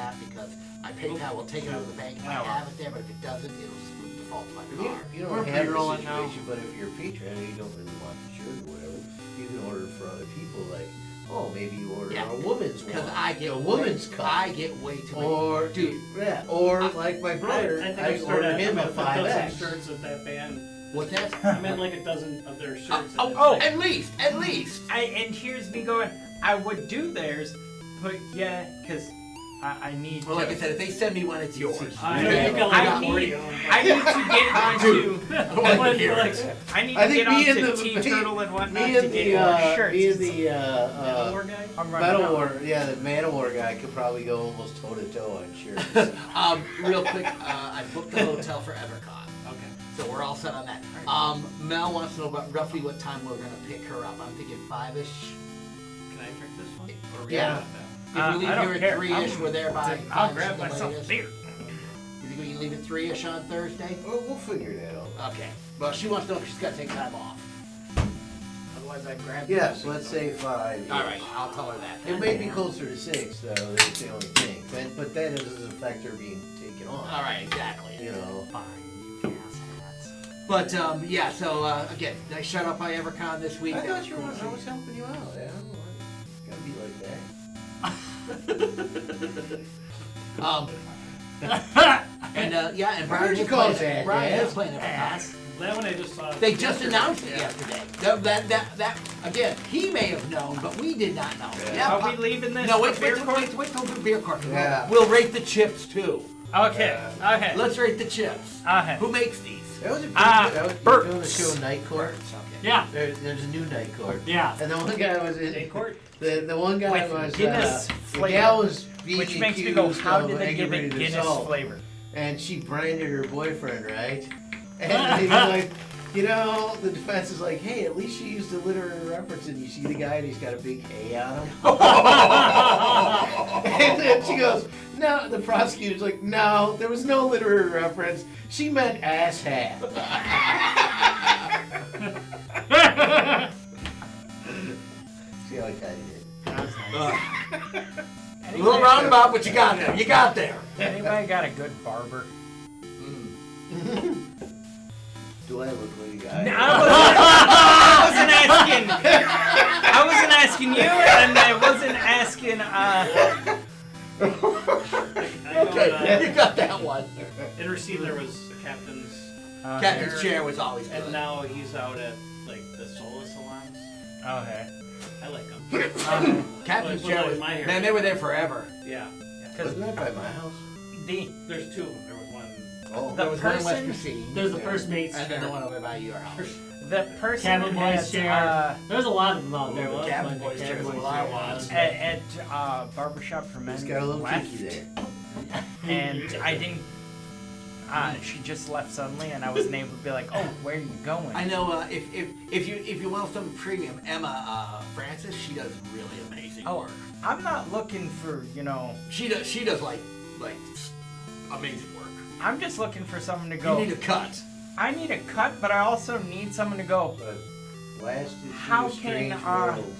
that because I PayPal will take it out of the bank if I have it there, but if it doesn't, it'll default to my card. You don't have a situation, but if you're a patron and you don't really want the shirt or whatever, you can order for other people. Like, oh, maybe you order a woman's one. Because I get a woman's cup. I get way too many. Or dude, or like my brother, I ordered him a 5X. Shirts of that band. What's that? I meant like a dozen of their shirts. At least. And here's me going, I would do theirs, but yeah, because I need well, to. like I said, if they send me one, it's yours. I need to get onto. I need to get onto Team Turtle and whatnot to get more shirts. Me and the Metal guy? Metal War, the Man War guy could probably go almost toe to toe on shirts. Real quick, I booked the hotel for Evercon. Okay. So we're all set on that. Mel wants to know about roughly what time we're gonna pick her up. I'm thinking 5-ish. Can I drink this one? Or yeah. If we leave here at 3-ish, we're there by 5-ish. I'll grab myself a beer. You think we can leave at 3-ish on Thursday? We'll figure that out. Okay. Well, she wants to know if she's got to take time off. Otherwise, I'd grab Yes, let's say 5. All right, I'll tell her that. It may be closer to 6, though. That's the only thing. But that doesn't affect her being taken off. All right, exactly. You know. Fine, you ass hats. But yeah. So again, nice shout out by Evercon this week. I That thought was you cool were. to I see. was helping you out. I don't know. Gotta be like that. And Brian you call that? Brian Ass? is playing Evercon. That one I just saw. They just announced it yesterday. That again, he may have known, but we did not know. Yeah. Are we leaving this? No, for wait beer till court? the beer court. Yeah. We'll rate the chips too. Okay. Okay. Let's rate the chips. Okay. Who makes these? That was a big, Bert. doing the show Night Court. Okay. Yeah. There's a new Night Court. Yeah. And the one guy was in. Day court? The one guy With was. Guinness the flavor, gal was being which makes me go, accused how of did they give it aggravated Guinness assault. flavor? And she branded her boyfriend, right? And he's like, you know, the defense is like, hey, at least she used a literary reference, and you see the guy and he's got a big A on him. And then she goes, no, the prosecutor's like, no, there was no literary reference. She meant ass hat. See how I tied it in? A little roundabout, but you got there. You got there. Anybody got a good barber? Do I look like a guy? No, I wasn't asking you, and I wasn't asking. Okay, you got that one. In Racine there was the captain's. Captain's chair was always good. And now he's out at like the Sola salons. Okay. I like him. Captain's Well, chair was my hair. man. They were there forever. Yeah. Wasn't that by my house? There's two of them. There was one. Oh. There was one in West person- Racine. There's the first mate's and then the chair. one over by your house. The person Cabin boy's at, chair. There's a lot of them out there. The cabin boy's chair is a lot of ones. at barbershop for men He's got a little left, kinky there. and I didn't. She just left suddenly, and I wasn't able to be like, "Oh, where are you going?" I know if you want some premium, Emma Francis, she does really amazing work. I'm not looking for She does like amazing work. I'm just looking for someone to go. You need a cut. I need a cut, but I also need someone to go. But last issue How of Strange can, World.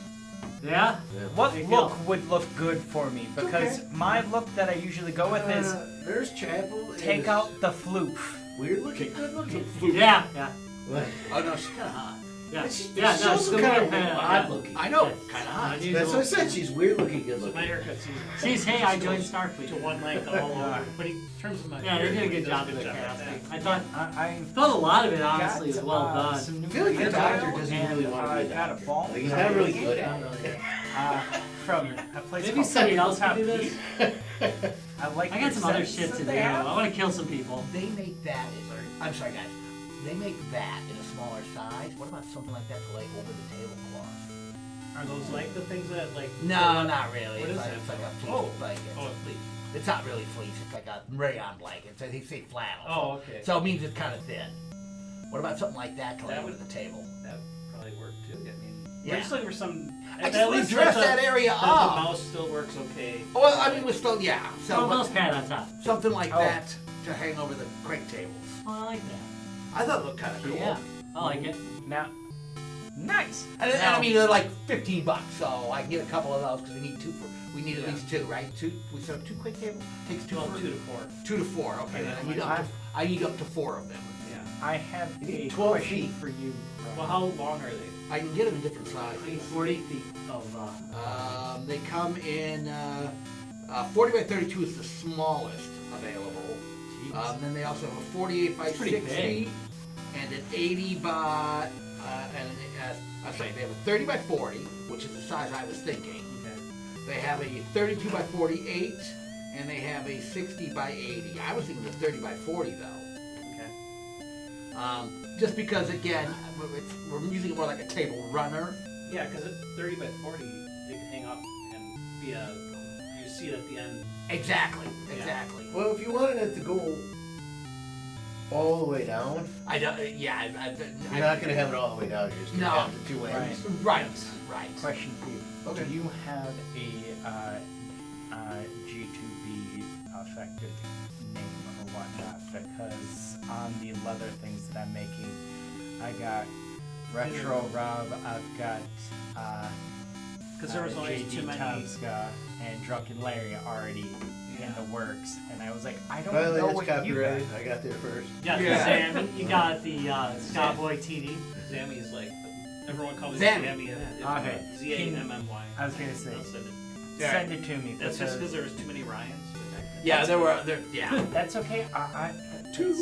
Yeah? What Big look deal. would look good for me? Because my look that I usually go with is Nurse Chapel take is out the floof. weird looking, good looking. Yeah, yeah. What? Oh no, she's kind of hot. Yeah, She's yeah, no, also it's kind of kinda odd looking. I know, kind of hot. That's what I said. She's weird looking, good So my looking. haircut's She's, hey, I joined Starfleet. to one length all over. But he turns my Yeah, they did a good job does of the at casting. that. I thought, I thought a lot of it, got, honestly, was well done. some new I feel like the material, doctor doesn't and really want to I be a got a doctor. ball. Like, he's not really good at Not it. really. From a place Maybe called somebody else Hilltop could do this. Peak. I like. I got the some other scents shit that to do. they have. I want to kill some people. They make that. I'm sorry, guys. They make that in a smaller size. What about something like that for like over the tablecloth? Are those like the things that like? No, not really. What it's is like, that? It's like a fleece Oh. blanket. Oh, It's a fleece. It's not really fleece. It's like a rayon blanket. So they say flannel. Oh, okay. So it means it's kind of thin. What about something like that to lay That over would- the table? That would probably work too. I mean, Yeah. we're just looking for some. I just want to dress that area The up. mouse still works okay. Well, I mean, we're still, yeah. So Oh, but mouse pad on top. something like Oh. that to hang over the crate tables. Oh, I like that. I thought it looked kind of cool. Yeah, I like it. Now, Nice. And Now- I mean, they're like $15, so I can get a couple of those because we need at least 2, right? We set up 2 quick tables. Takes 2 Well, for 2 to 4. 2 to 4. Okay, then I need up to 4 of them. Yeah. I have You need a 12 question feet. for you. Well, how long are they? I can get them in different sizes. 40 feet of, They come in 40 by 32 is the smallest available. Then they also have a 48 by It's pretty 60 big. and an 80 by I'm sorry, they have a 30 by 40, which is the size I was thinking. Okay. They have a 32 by 48 and they have a 60 by 80. I was thinking the 30 by 40 though. Okay. Just because again, we're using it more like a table runner. Yeah, because at 30 by 40, they can hang up and be a. You see it at the end. Exactly. Yeah. Well, if you wanted it to go all the way down, I don't. Yeah. you're not going to have it all the way down. You're just going to No. have the 2 ends. Right. Question for you. Okay. Do you have a G2B effective name or whatnot? Because on the leather things that I'm making, I got Retro Rob, I've got Because there was always JD too many. Tomska and Drunken Larry already in Yeah. the works, and I was like, I don't By the way, know that's what you got. copyrighted. I got there first. yeah, Yeah. Sammy. You got the Skyboy TD. Zammy is like. Everyone calls Zammy. it Zammy. Okay. ZAMMY. I was gonna say, I'll send it. send it to me. That's just because because there was too many Ryans. Yeah, yeah. that's okay. Two.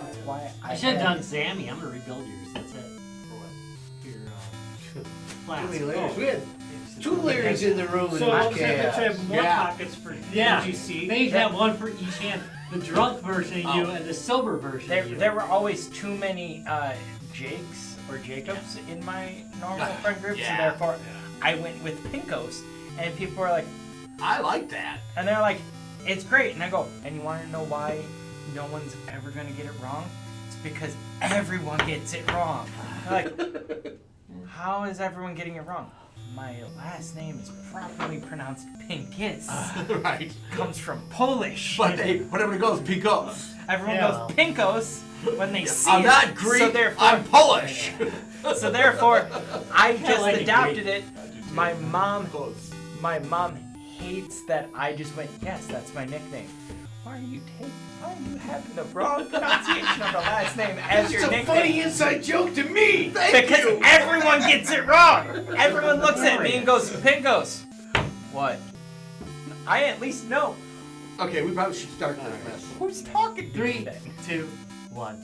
That's why I should have done Zammy. I'm gonna rebuild yours. That's it. For what? Your Too flask. many layers. Oh. We had 2 layers in the room and So it was they should chaos. have more Yeah. pockets for Yeah. MGC. They each have one for each hand. The drunk version of you Oh. and the sober version of you. There were always too many Jakes or Jacobs in my normal friend group, so therefore I went with Pinkos, and people were like, I like that. and they're like, it's great, and I go, and you want to know why no one's ever gonna get it wrong? It's because everyone gets it wrong. They're like, how is everyone getting it wrong? My last name is properly pronounced Pinkis. Right. Comes from Polish. But whatever goes, Picos. Everyone Yeah. goes Pinkos when they see I'm it. not Greek. So therefore, I'm Polish. so therefore, I just like it adopted Greek. it. My mom hates that I just went, yes, that's my nickname. Why are you having the wrong pronunciation of the last name as your It's a nickname? funny inside joke to me. Because everyone gets it wrong. Everyone looks at me and goes, Pinkos. What? I at least know. Okay, we probably should start this mess. Who's talking to me 3, then? 2, 1.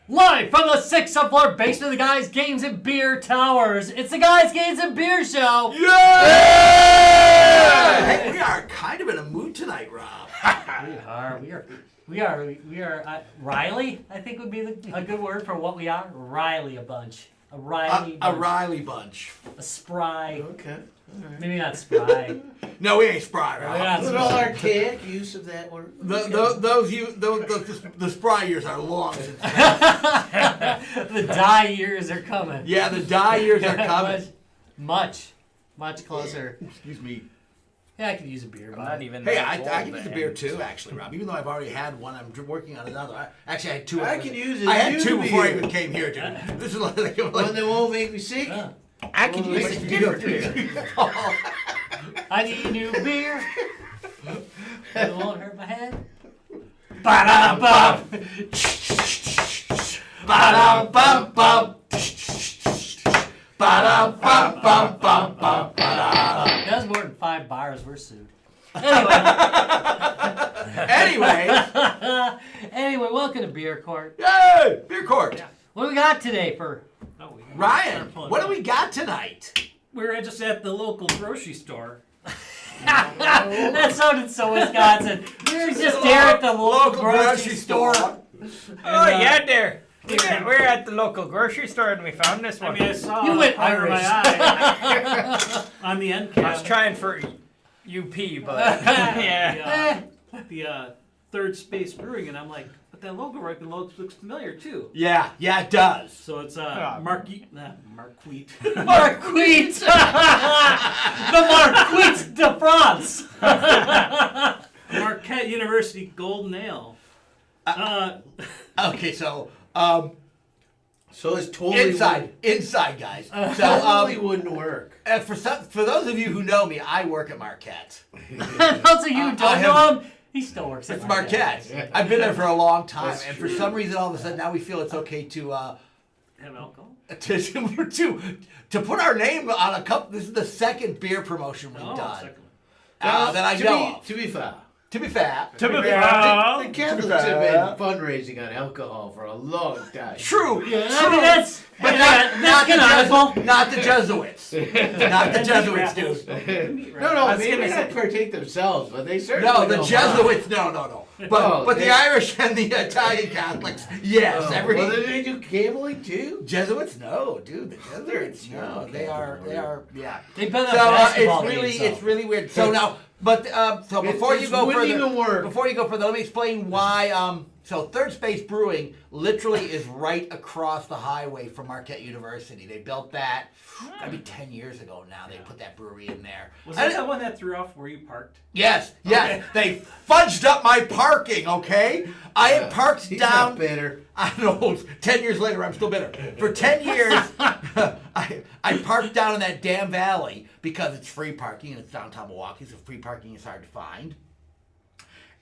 Live from the 6th sub-floor basement of the Guys, Games, and Beer Towers, it's the Guys, Games, and Beer Show! Yeah! Hey, we are kind of in a mood tonight, Rob. We are, Riley, I think would be a good word for what we are. Riley a bunch. A Riley A bunch. Riley bunch. A spry. Okay. Maybe not spry. No, we ain't spry, We're Rob. not A little archaic use of that word. The spry years are long since. The die years are coming. Yeah, the die years are coming. Much closer. Excuse me. Yeah, I could use a beer. I'm but- not even Hey, that I old, can use a man. beer too, actually, Rob. Even though I've already had one, I'm working on another. Actually, I had 2. I can use a I had new 2 before I beer. even came here, dude. This is like One that won't make me sick. Yeah. I could Well, use makes a me different feel beer. I need a new beer. It won't hurt my head. Ba-dum-bum. Ba-dum-bum-bum. Ba-dum-bum-bum-bum-bum. That's more than 5 bars. We're sued. Anyway. Anyway, welcome to Beer Court. Yay! Beer court. What do we got today for? Oh, we Ryan, start pulling what do up. we got tonight? We're just at the local grocery store. That sounded so Wisconsin. We're just there at the local grocery store. Oh, And, yeah, there. We're at the local grocery store and we found this I one. mean, I saw You went under my Irish. eye on the end I was cap trying for UP, but yeah. the Third Space Brewing, and I'm like, but that logo right below looks familiar too. Yeah, it does. So it's Marquette. Marquette. The Marquette de France. Marquette University Golden Ale. Okay, so So it's totally inside, guys. So totally wouldn't work. for those of you who know me, I work at Marquette. Those of you who don't know him, he still works at It's Marquette. I've been there for a long time, and for some reason, all of a sudden, now we feel it's okay to Have alcohol? to put our name on a cup. This is the second beer promotion we've done second one. that I know of. To be fair. To be fair, The Catholics have been fundraising on alcohol for a long time. true. Yeah, I mean, that's canonical. Not the Jesuits. Not the Jesuits, dude. No, they may not partake themselves, but they certainly No, the know Jesuits. No. But the Irish and the Italian Catholics, yes. Well, do they do gambling too? Jesuits, no, dude. The Jesuits, no. They are, yeah. They bet on So basketball games, it's really weird. So now, but so before you go wouldn't further, even work. before you go further, let me explain why. So Third Space Brewing literally is right across the highway from Marquette University. They built that, gotta be 10 years ago now. They put that brewery in there. Was that the one that threw off where you parked? Yes. They fudged up my parking. Okay, I had parked He's down. not bitter. I know. 10 years later, I'm still bitter. For 10 years, I parked down in that damn valley because it's free parking and it's downtown Milwaukee, so free parking is hard to find.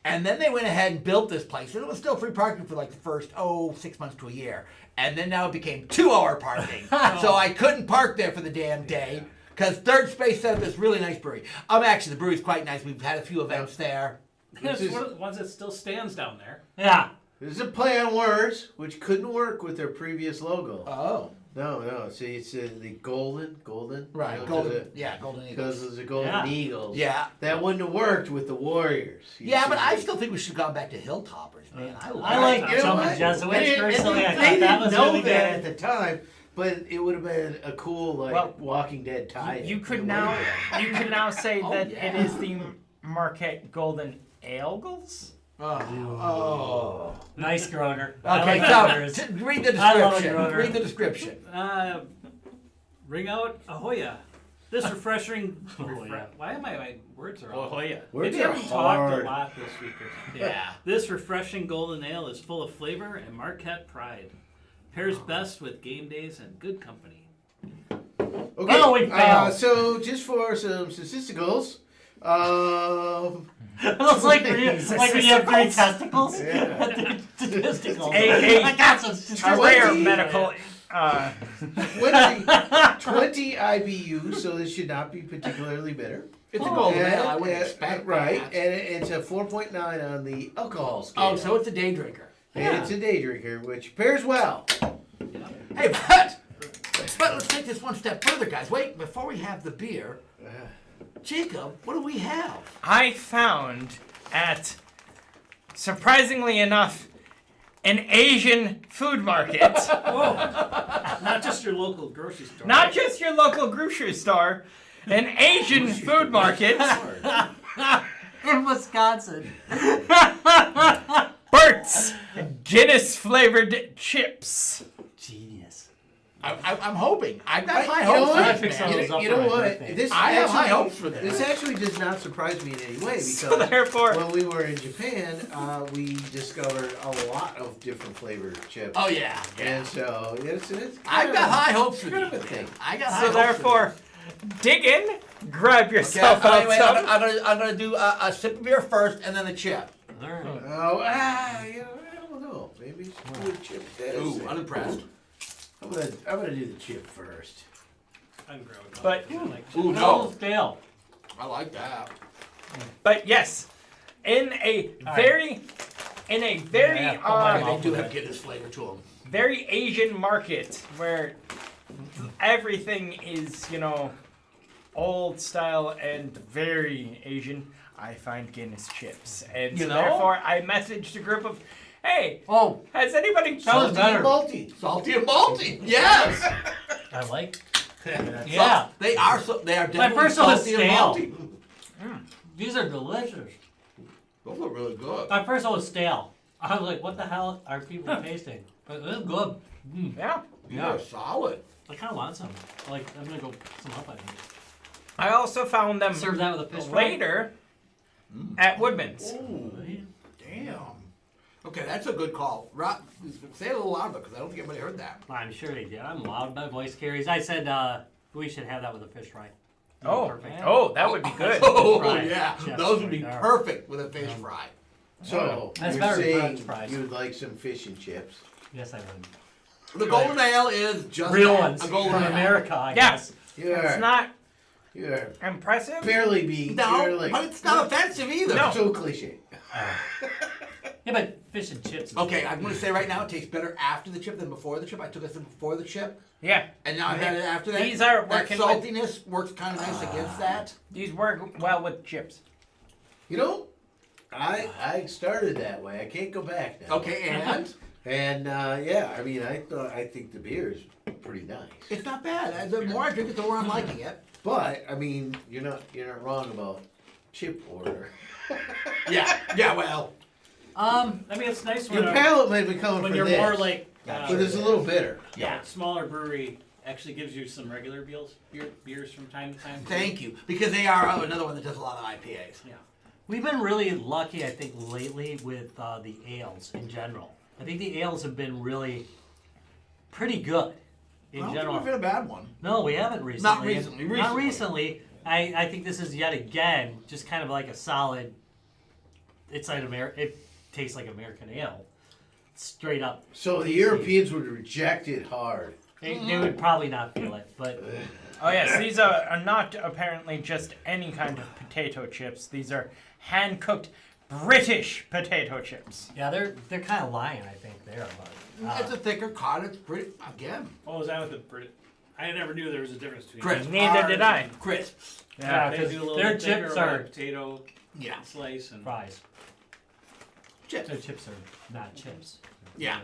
And then they went ahead and built this place, and it was still free parking for like the first 6 months to a year. And then now it became 2-hour parking, so I couldn't park there for the damn day because Third Space set up this really nice brewery. Actually, the brewery's quite nice. We've had a few events there. It's one of the ones that still stands down there. Yeah. This is a play on words, which couldn't work with their previous logo. Oh, No. See, it's the golden. right, you know, golden. Yeah, golden Because Eagles. of the golden Yeah. eagles. Yeah. That wouldn't have worked with the Warriors. You Yeah, see. but I still think we should have gone back to Hilltoppers, man. I like like You know some what? Jesuits And personally. I they thought that didn't was know really that good. at the time, but it would have been a cool Well, Walking Dead tie. You could now say Oh, that yeah. it is the Marquette Golden Ales. Oh. Nice Groner. I Okay, like that so Groners. read the I love description. Groner. Read the description. Ring out Ahoya. This refreshing. Ahoya. Why am my words are all? Ahoya. Words Maybe are I've talked hard. a lot this week or something. Yeah. This refreshing golden ale is full of flavor and Marquette pride. Pairs best with game days and good company. Okay, Oh, we failed. so just for some statisticals, It looks like when you have 3 testicles. Testicles. I got some A rare 20 medical. 20 IBU, so this should not be particularly bitter. It's a golden And- ale. I wouldn't expect right, that. and it's a 4.9 on the alcohol scale. Oh, so it's a day drinker. And it's a day drinker, which pairs well. Hey, but let's take this one step further, guys. Wait, before we have the beer, Jacob, what do we have? I found at, surprisingly enough, an Asian food market. Not just your local grocery store. Not just your local grocery store, an Asian food market. in Wisconsin. Burt's Guinness flavored chips. Genius. I'm hoping. I've got high You know hopes what? for I picked this, some man. of those up You for know my what? birthday. This I have actually- high hopes for this. This actually does not surprise me in any way So because therefore, when we were in Japan, we discovered a lot of different flavored chips. Oh, yeah. And so it's I've got high hopes for kind of these, a thing. man. I got high so hopes therefore, dig in, grab for yourself these. Okay, out wait, some. I'm gonna do a sip of beer first and then a chip. All right. Oh, you know, I don't know. Maybe it's do a chip this. Ooh, unimpressed. I'm gonna do the chip first. I'm growing up. But- I like Ooh, No no. scale. I like that. But yes, in a very Yeah, Okay, they do have Guinness flavor to them. very Asian market where everything is, old style and very Asian, I find Guinness chips. And You so know? therefore I messaged a group of, hey, Oh, has anybody that was better. Malty. Salty and malty. Yes. I like. Yeah. They are definitely My first one was salty and stale. malty. These are delicious. Those are really good. My first one was stale. I was like, what the hell are people tasting? But it was good. Mm. Yeah. They're solid. I kind of want some. Like, I'm going to go pick some up, I think. I also found them Serve that with a fish fry. later at Woodman's. Ooh, damn. Okay, that's a good call. Say it a little louder because I don't think anybody heard that. I'm sure they did. I'm loud. My voice carries. I said we should have that with a fish fry. Oh, Perfect. oh, that would be good. Oh, Right. yeah. Chips Those would be right there. perfect with a fish fry. So That's you're better than saying French fries. you would like some fish and chips? Yes, I would. The golden ale is just Real that, ones a from golden ale. America, I Yeah. guess. It's not You're impressive. barely being. No, you're like, but it's not offensive either. No. so cliche. Yeah, but fish and chips. is Okay, good. I'm going to say right now it tastes better after the chip than before the chip. I took a sip before the chip, Yeah, and now I've had it after that. These are that working with- saltiness works kind of nice against that. these work well with chips. You know, I started that way. I can't go back now. Okay, and And yeah, I mean, I think the beer is pretty nice. it's not bad. The more I drink it, the more I'm liking it. But I mean, you're not wrong about chip order. Yeah, well, I mean, it's nice Your when, palate might be coming when for you're this, more like, but it's a little bitter. yeah, smaller brewery actually gives you some regular beers from time to time. thank you. Because they are another one that does a lot of IPAs. Yeah. We've been really lucky, I think, lately with the ales in general. I think the ales have been really pretty good in I don't general. think we've had a bad one. No, we haven't recently. Not recently, Not recently. recently. I think this is yet again just kind of like a solid. It's like it tastes like American ale, straight up. So the Europeans would reject it hard. They would probably not feel it, but Oh yes, these are not apparently just any kind of potato chips. These are hand-cooked British potato chips. yeah, they're kind of lying. I think there, but It's a thicker cod. It's pretty, again, What was that with the Brit? I never knew there was a difference between crisp. Neither did I. Crisps. yeah, They because do a little their bit thicker chips with a are potato Yeah. slice and fries. Chips. Their chips are not chips. They're Yeah.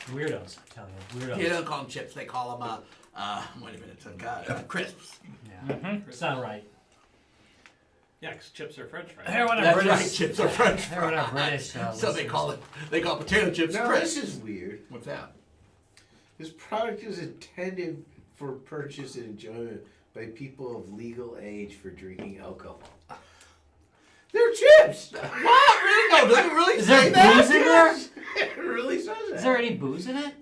Weirdos. I'm telling you, weirdos. They don't call them chips. They call them, wait a minute, crisps. Yeah. It's not right. yeah, 'cause chips are French fries. They're what a That's British. right. Chips are French They're what a fries. British. So they call potato chips Now crisps. this is weird. What's that? This product is intended for purchase and enjoyment by people of legal age for drinking alcohol. They're chips. What? Really? No, does it really Is say there that? booze in there? It really says that. Is there any booze in it?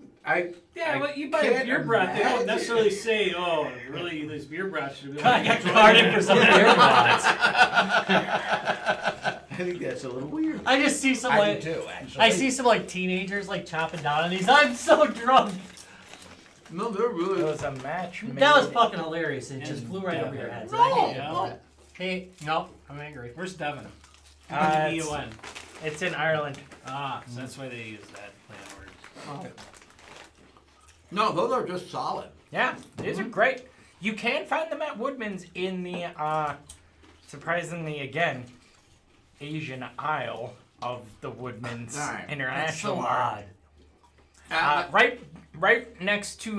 Yeah, but you buy a can't beer brat, they don't imagine. necessarily say, oh, really, this beer brat should be I got carded for some beer bots. I think that's a little weird. I just see some I like do too, actually. I see some like teenagers like chopping down on these. I'm so drunk. No, they're It really. was a match made. That was fucking hilarious. It just flew right over your heads. and I No, hate it. no. Hey, no, I'm angry. Where's Devon? It's, D-O-N. it's in Ireland. Ah, so that's why they use that play on words. No, those are just solid. Yeah, these are great. You can find them at Woodman's in the, surprisingly again, Asian aisle of the Woodman's All right. That's International so Mart. odd. Right next to,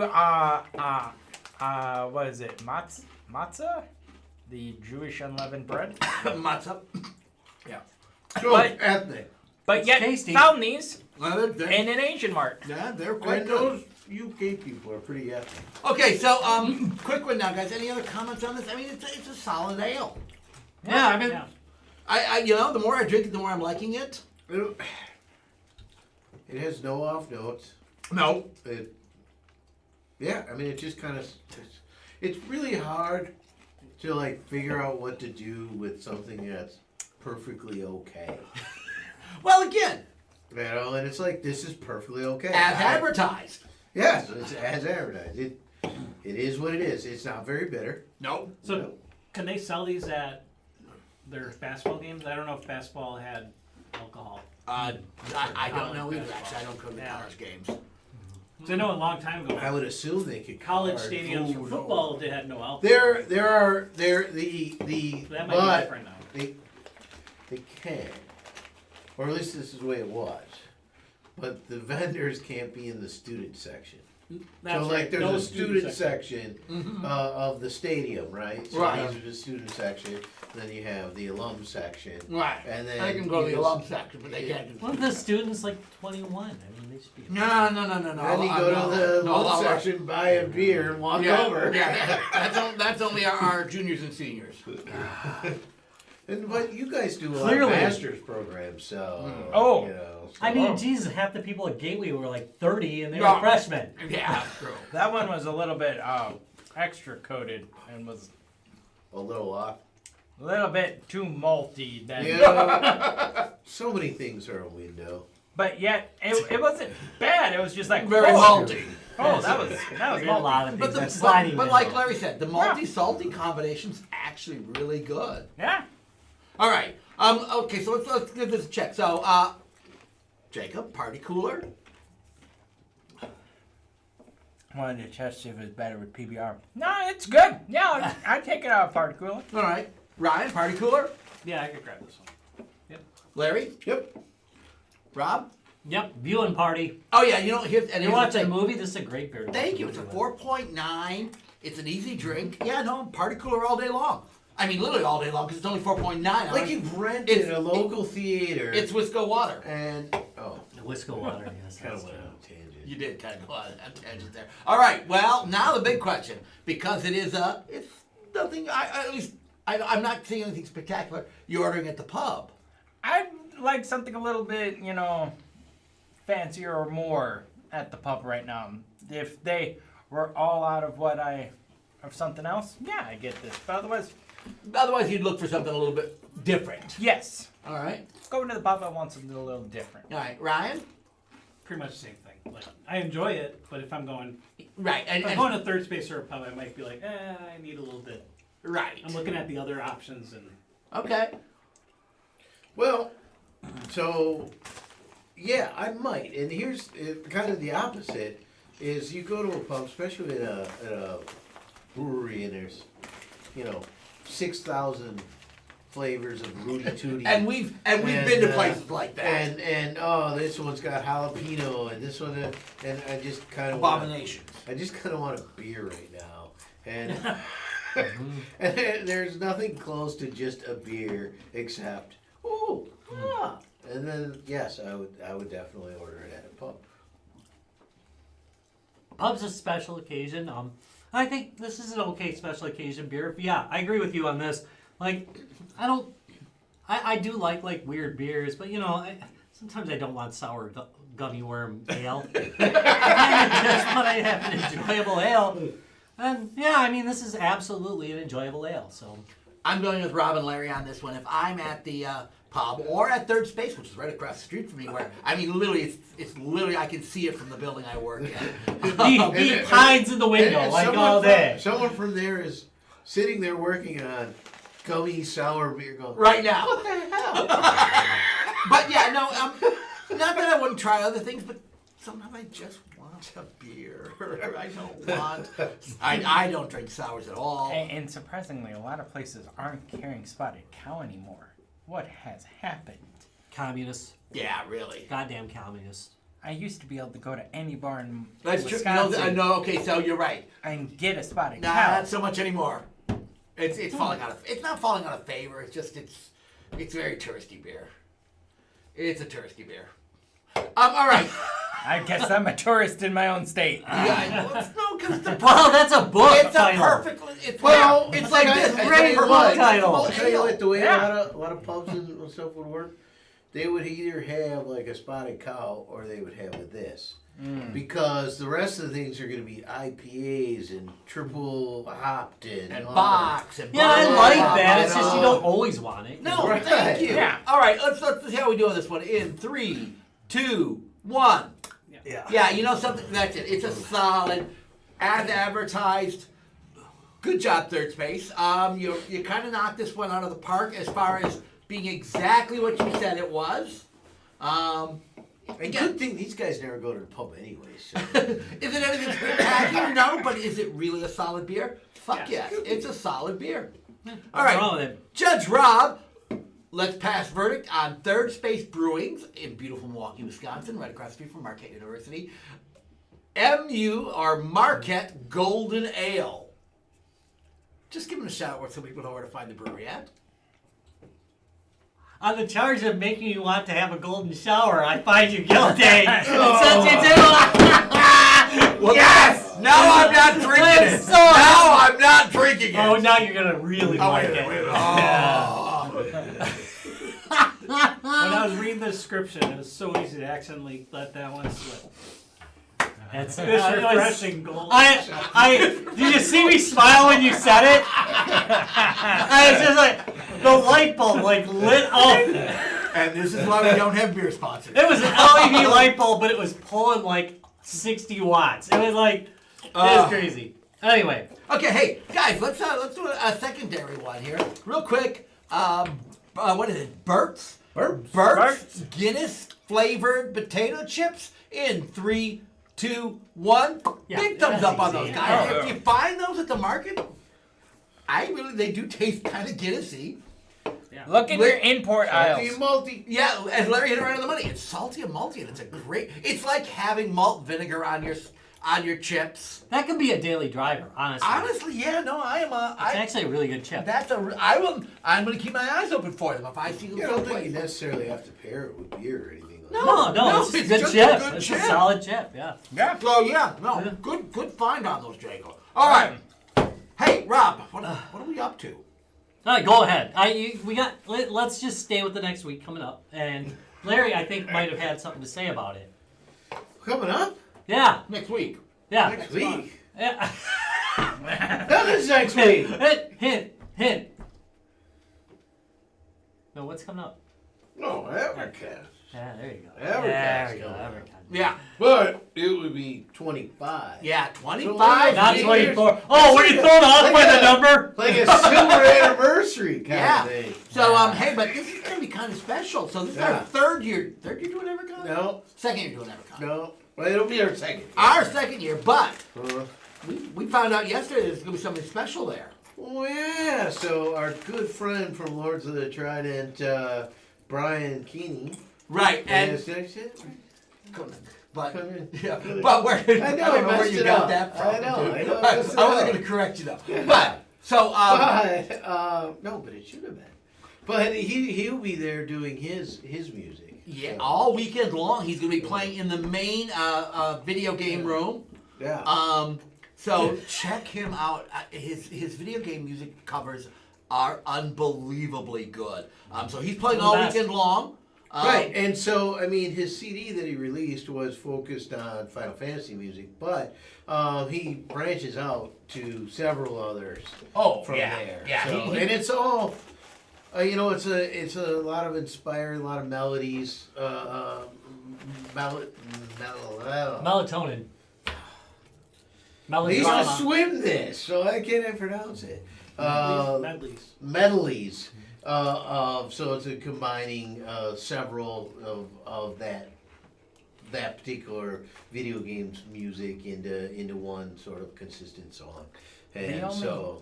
what is it, matzah? The Jewish unleavened bread. Matzah. Yeah. So But- ethnic. But yet, tasty. found these Well, they're, in an Asian mart. yeah, they're quite And good. those UK people are pretty ethnic. Okay, so quick one now, guys. Any other comments on this? I mean, it's a solid ale. Yeah, I mean, Yeah. I the more I drink it, the more I'm liking it. It has no off notes. No. Yeah, I mean, it just kind of. It's really hard to like figure out what to do with something that's perfectly okay. Well, again, You know, and it's like this is perfectly okay. as advertised. Yes, it's as advertised. It is what it is. It's not very bitter. No. So, can they sell these at their basketball games? I don't know if basketball had alcohol. I don't know either. Actually, I don't go to the Yeah. college games. So I know a long time ago, I would assume they could college card stadiums for food. football they had no alcohol. There the So that might be but different now. they can, or at least this is the way it was. But the vendors can't be in the student section. That's so like right. there's No a student section. section of the stadium, right? So Right. these are the student section. Then you have the alum section. Right. And then they can go to the you alum just- section, but they can't do one of the students like 21. I mean, they should be. No. Then you go to the alum section, buy a beer, and walk Yeah, over. yeah, that's only our juniors and seniors. But you guys do a lot Clearly. of master's programs, so Oh. you know. So. I mean, Jesus, half the people at Gateway were like 30 and they were Yeah. freshmen. Yeah, true. That one was a little bit extra coated and was a little off. a little bit too malty. Then. Yeah. So many things are a window. But yet, it wasn't bad. It was just like Very oh, malty. Oh, that was There's a malty. lot of But, things. That sliding but like window. Larry said, the malty-salty combination's actually really good. Yeah. All right. Okay, so let's give this a check. So, Jacob, party cooler. Wanted to test if it was better with PBR. No, it's good. Yeah, I'd take it out of party cooler. All right. Ryan, party cooler. Yeah, I could grab this one. Larry, Yep. Rob. Yep, viewing party. Oh yeah, you know here's and You here's watch the a thing. movie, this is a great beer. to Thank watch you. a It's a movie 4.9. It's an easy drink. Yeah, no, party cooler all day long. I mean, literally all day long because it's only 4.9. Like you've rented It's- a local theater. It's Wisco water. and with. The Wisco water, yes. kind That's of went true. on a tangent. You did kind of go on a tangent there. All right. Well, now the big question, because it is it's nothing. At least I'm not seeing anything spectacular. You're ordering at the pub. I'd like something a little bit, fancier or more at the pub right now. If they were all out of of something else, yeah, I get this. But Otherwise, you'd look for something a little bit different. yes, All right. going to the pub, I want something a little different. All right, Ryan. Pretty much the same thing. Like, I enjoy it, but if I'm going, Right, if I'm going to third space or a pub, I might be like, I need a little bit. right. I'm looking at the other options and. Okay. Well, so yeah, I might. And here's kind of the opposite: is you go to a pub, especially at a brewery, and there's 6,000 flavors of Rudy Tooty. And we've been to places like that. And oh, this one's got jalapeno, and this one, and I just kind of Abominations. I just kind of want a beer right now, and and there's nothing close to just a beer except and then yes, I would definitely order it at a pub. Pub's a special occasion. I think this is an okay special occasion beer. Yeah, I agree with you on this. Like, I do like weird beers, but sometimes I don't want sour gummy worm ale. I just want to have an enjoyable ale. And yeah, I mean, this is absolutely an enjoyable ale. So I'm going with Rob and Larry on this one. If I'm at the pub or at Third Space, which is right across the street from me, where I mean, literally, it's literally I can see it from the building I work in. he hides in the window And like someone all day. Someone from there is sitting there working on gummy sour beer. Going Right now. What the hell? But yeah, no, not that I wouldn't try other things, but sometimes I just want a beer. I don't want. I don't drink sours at all. And surprisingly, a lot of places aren't carrying spotted cow anymore. What has happened? Communists. Yeah, really. Goddamn communists. I used to be able to go to any bar in That's true. Wisconsin No, okay, so you're right. and get a spotted Nah, cow. not so much anymore. It's falling out of. It's not falling out of favor. It's just it's very touristy beer. It's a touristy beer. All right. I guess I'm a tourist in my own state. Yeah, no, because the Well, that's a book it's a title. perfect. It's Well, it's like this. I It's great a book perfect title. I'll tell you what, the way Yeah. a lot of pubs and stuff would work, they would either have like a spotted cow or they would have this. Because the rest of the things are going to be IPAs and triple hopped and all box and Yeah, I blah, like blah, that. blah, It's just you blah. don't always want it. No, Right. thank you. Yeah. All right, let's see how we do on this one. In 3, 2, 1. Yeah. Yeah, you know something? That's it. It's a solid, as advertised. Good job, Third Space. You kind of knocked this one out of the park as far as being exactly what you said it was. And good thing these guys never go to the pub anyway. So. Is it anything spectacular? No, but is it really a solid beer? Fuck yes, it's a solid beer. All What's wrong right, with it? Judge Rob, let's pass verdict on Third Space Brewings in beautiful Milwaukee, Wisconsin, right across the street from Marquette University. MU or Marquette Golden Ale. Just give them a shout out so people know where to find the brewery at. On the charge of making you want to have a golden shower, I find you guilty. And since you do, Yes! Now I'm not drinking it. So Now I'm not drinking it. oh, now you're gonna really Oh, like wait, it. wait, oh. When I was reading the description, it was so easy to accidentally let that one slip. It's Fish refreshing gold. Did you see me smile when you said it? I was just like, the light bulb like lit up. And this is why we don't have beer sponsors. It was an LED light bulb, but it was pulling like 60 watts. It was like, it was crazy. Anyway. Okay, hey guys, let's do a secondary one here, real quick. What is it? Burt's Guinness flavored potato chips in 3, 2, 1. Yeah, Big thumbs that's up on easy. those guys. Oh, If you find those at the market, they do taste kind of Guinnessy. Look in your import aisles. Multi. Yeah, as Larry hit it right on the money. It's salty and malty, and it's like having malt vinegar on your chips. That could be a daily driver, honestly. Honestly, yeah, no, It's actually a really good chip. I'm gonna keep my eyes open for them if I see them. I don't think you necessarily have to pair it with beer or anything like No, No, it's a it's good just chip. a good It's chip. a solid chip, yeah. Yeah. So good find on those, Jacob. All right. Hey, Rob, what are we up to? All right, go ahead. Let's just stay with the next week coming up. And Larry, I think, might have had something to say about it. that. Coming up Yeah, Next week. yeah. next week. Yeah. Nothing's next week. Hint. No, what's coming up? No, Evercast. Yeah, there you go. Evercast There you go. coming up. Evercast. Yeah. But it would be 25. Yeah, So 25. Not years. 24. Oh, were you thrown off by the number? Like a silver anniversary kind Yeah. of thing. So hey, but this is gonna be kind of special. So this is our Yeah. third year. Third year doing EverCon? No, Second year doing EverCon. no. Well, it'll be our second. Our second year, but Uh, we found out yesterday there's gonna be something special there. oh, yeah. So our good friend from Lords of the Trident, Brian Keeney. Right, and Yes, that's it. but Come in. yeah, but where I know, don't I where messed you it got up. that from. I know, dude. I messed it I wasn't up. gonna correct you though. But so No, but it should have been. But he'll be there doing his music. yeah, So, all weekend long he's gonna be playing in the main video game room. yeah. So check him out. His video game music covers are unbelievably good. So he's playing all Best. weekend long. Right, and so I mean, his CD that he released was focused on Final Fantasy music, but he branches out to several others Oh, from yeah, there. yeah. So, He- and it's all, it's a lot of inspired, a lot of melodies, Melatonin. They used to Melodrama. swim this, so I can't pronounce it. Medleys. Medleys. So it's a combining several of that particular video game's music into one sort of consistent song, and so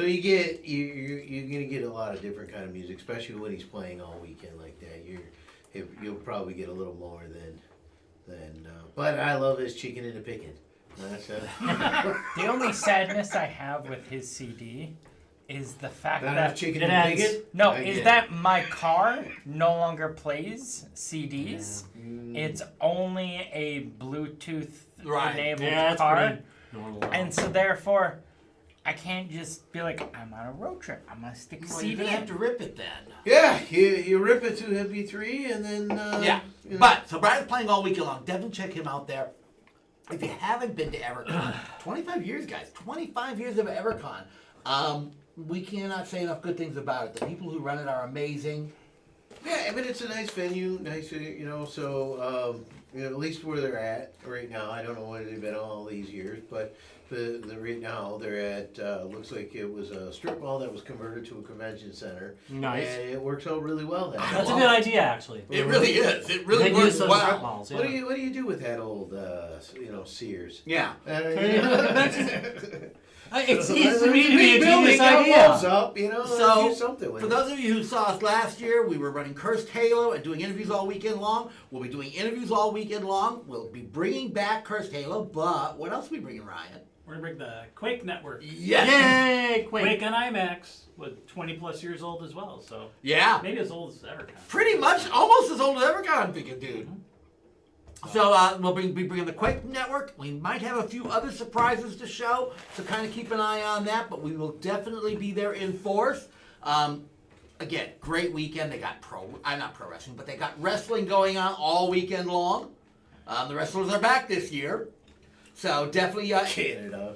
you're gonna get a lot of different kind of music, especially when he's playing all weekend like that. You'll probably get a little more than. But I love his chicken and the picking. That's The only sadness I have with his CD is the fact not enough that chicken it and adds- bacon. no, I is get that my car no longer plays CDs. it. It's only a Bluetooth Right. enabled Yeah, that's car. pretty normal. And so therefore I can't just be like, I'm on a road trip. I'm gonna stick a Well, you're CD gonna in. have to rip it then. Yeah, you rip it to MP3 and then Yeah, you know. but so Brian's playing all weekend long. Definitely check him out there. If you haven't been to EverCon, 25 years, guys, 25 years of EverCon. We cannot say enough good things about it. The people who run it are amazing. Yeah, I mean it's a nice venue, so at least where they're at right now. I don't know where they've been all these years, but the right now they're at looks like it was a strip mall that was converted to a convention center. Nice. And it works out really well there. That's a good idea, actually. It really is. It really Good works use of strip well. malls, yeah. What do you do with that old Sears? Yeah. It seems There's to me a to be a big building, genius got walls idea. up, So, do something with for it. those of you who saw us last year, we were running Cursed Halo and doing interviews all weekend long. We'll be doing interviews all weekend long. We'll be bringing back Cursed Halo, but what else are we bringing, Ryan? We're gonna bring the Quake Network. Yes. Yay! Quake Quake. on IMAX, with 20 plus years old as well. So Yeah. maybe as old as EverCon. Pretty much almost as old as EverCon, I'm thinking, dude. So we'll be bringing the Quake Network. We might have a few other surprises to show, so kind of keep an eye on that. But we will definitely be there in force. again, great weekend. They got not pro wrestling, but they got wrestling going on all weekend long. The wrestlers are back this year, so definitely. Canada.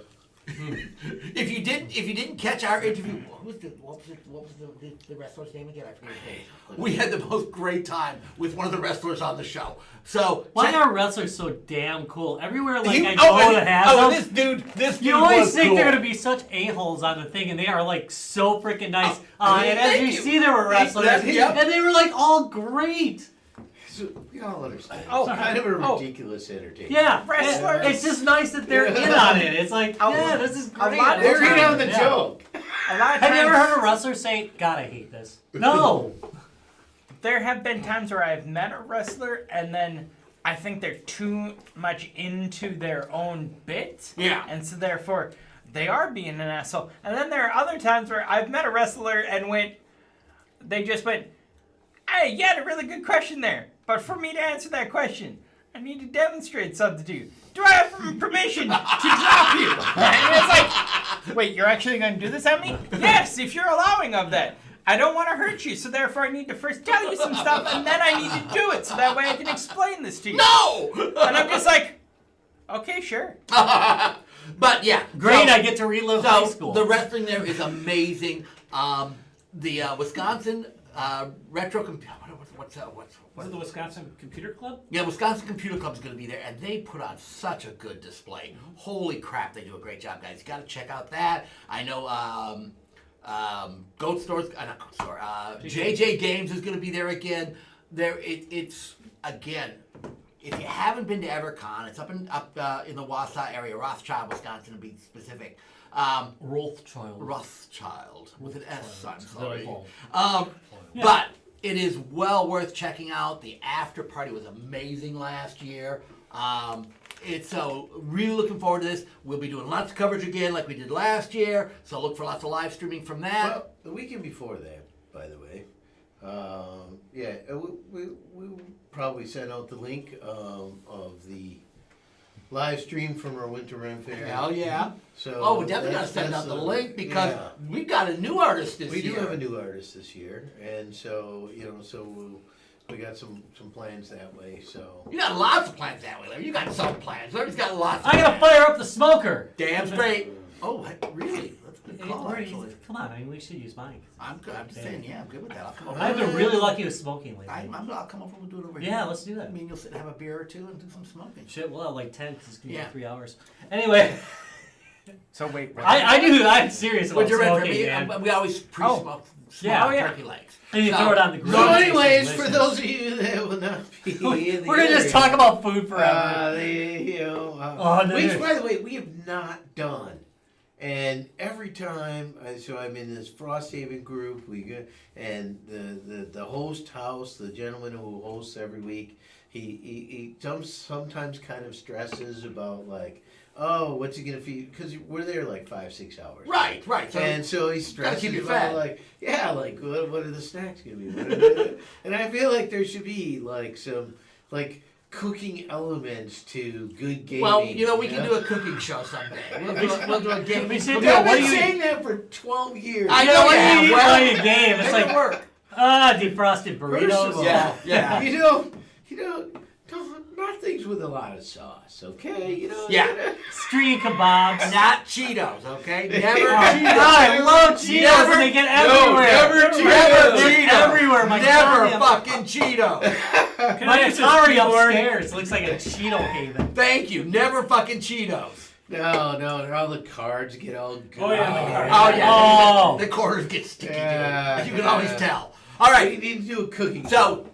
If you didn't catch our interview, what was the wrestler's name again? I forget his name. We had the most great time with one of the wrestlers on the show. So Why are wrestlers so damn cool? Everywhere I and go to have them, this dude you always was think cool. they're gonna be such a-holes on the thing, and they are like so freaking nice. And as thank you you. see, there were wrestlers, Yep. and they were like all great. So we all understand. Oh, It's kind of a oh. ridiculous entertainment. Yeah, Wrestlers. It's just nice that they're in on it. It's like, yeah, this is great. lot of They're in on the Yeah. joke. A lot of Have you ever times- heard a wrestler say, "God, I hate this"? No. There have been times where I've met a wrestler and then I think they're too much into their own bit. Yeah. And so therefore they are being an asshole. And then there are other times where I've met a wrestler and they just went, hey, you had a really good question there. But for me to answer that question, I need to demonstrate something to you. Do I have permission to drop you? And it's like, wait, you're actually going to do this at me? Yes, if you're allowing of that. I don't want to hurt you, so therefore I need to first tell you some stuff, and then I need to do it, so that way I can explain this to you. No! And I'm just like, okay, sure. But yeah, Great, so- I get to relive high school. The wrestling there is amazing. The Wisconsin retro. Was it the Wisconsin Computer Club? Yeah, Wisconsin Computer Club is going to be there, and they put on such a good display. Holy crap, they do a great job, guys. You got to check out that. I know Goat Store's not Goat Store. JJ Games is going to be there again. It's again. If you haven't been to EverCon, it's up in the Wausau area, Rothschild, Wisconsin, to be specific. Rothschild with an S. I'm sorry. But it is well worth checking out. The after party was amazing last year. It's so really looking forward to this. We'll be doing lots of coverage again like we did last year. So look for lots of live streaming from that. Well, the weekend before that, by the way, we probably sent out the link of the live stream from our Winter Run Fair. Hell yeah. So Oh, we definitely got to send out the link because we got a new artist this we year. do have a new artist this year, and so we got some plans that way. So You got lots of plans that way, Larry. You got some plans. Larry's got lots. I gotta fire up the smoker. Damn straight. Oh, really? That's a good call, Hey, actually. come on, I mean, we should use mine. I'm good. I'm just saying, yeah, I'm good with that. I'll come over. I've been really lucky with smoking lately. I'll come over and we'll do it over here. Yeah, let's do that. I mean, you'll sit and have a beer or two and do some smoking. Shit, well, like 10, because it's gonna Yeah. be 3 hours. Anyway, So wait. I'm serious about What'd you read for smoking, me? man. We always pre-smoke Yeah. Oh, yeah. turkey legs. And you So- throw it on the grill. So, and taste anyways, for delicious. those of you that will not be in the We're gonna just area, talk about food forever. Oh, no, which, no. by the way, we have not done. And every time, so I'm in this Frosthaven group, we go, and the host house, the gentleman who hosts every week, he sometimes kind of stresses about like, oh, what's he gonna feed? Because we're there like 5-6 hours. Right. So And so he stresses keep you about fed. like, yeah, like what are the snacks gonna be? And I feel like there should be like some like cooking elements to good gaming. well, we can do a cooking show someday. We'll do a game. We should I've do it. What been do you saying that for 12 years. I You know, know what you do have. you Well, play a game? It's make it like, work. defrosted First burritos. of all, Yeah. Not things with a lot of sauce, okay? Yeah. Street kebabs. Not Cheetos, okay? Never Oh, Cheetos. I love Cheetos Never- and they get no, everywhere. never They're Cheetos. everywhere. My Never goddamn- fucking Cheetos. My Atari upstairs looks like a Cheeto haven. Thank you. Never fucking Cheetos. No, all the cards get all good. Oh, yeah, the cards. Oh yeah. Oh. The quarters get sticky. Yeah, As you can always tell. All We right. need to do a cooking. So,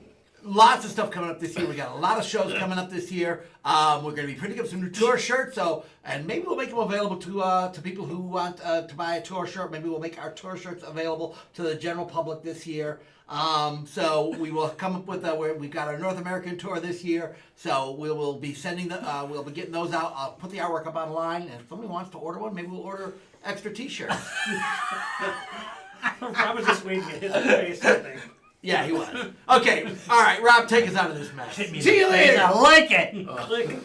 lots of stuff coming up this year. We got a lot of shows coming up this year. We're going to be printing up some new tour shirts. So, and maybe we'll make them available to people who want to buy a tour shirt. Maybe we'll make our tour shirts available to the general public this year. So we will come up with we've got our North American tour this year. So we will be sending we'll be getting those out. I'll put the artwork up online, and if somebody wants to order one, maybe we'll order extra T-shirts. Rob was just waiting to hit the face, I think. Yeah, he was. Okay, all right, Rob, take us out of this mess. Hit me in See the you face. later. I like it. Click.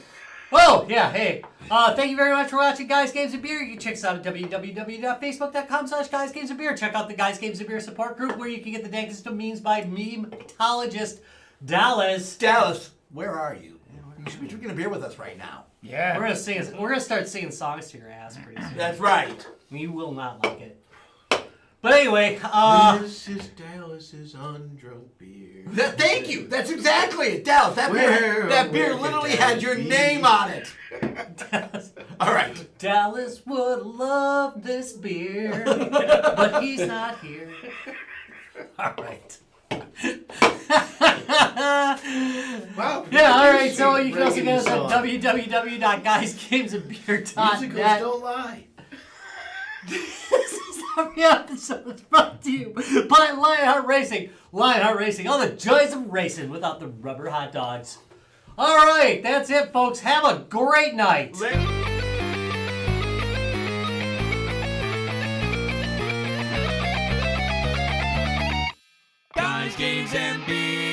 Well, yeah, hey. Thank you very much for watching Guys, Games, and Beer. You can check us out at www.facebook.com/guysgamesandbeer. Check out the Guys, Games, and Beer support group where you can get the dankest of memes by memeologist Dallas. Dallas, where are you? You should be drinking a beer with us right now. Yeah. We're gonna start singing songs to your ass pretty soon. That's right. You will not like it. But anyway, This is Dallas's undrunk beer. Thank you. That's exactly it, Dallas. That beer Where literally could had your Dallas be? name on it. All right. Dallas would love this beer, but he's not here. All right. Wow. Yeah, all right. So you can also Bringing get us this at on. www.guysgamesandbeer.net. Musicals don't lie. This is every episode is brought to you by Lionheart Racing. Lionheart Racing, all the joys of racing without the rubber hot dogs. All right, that's it, folks. Have a great night. Guys, Games, and Beer.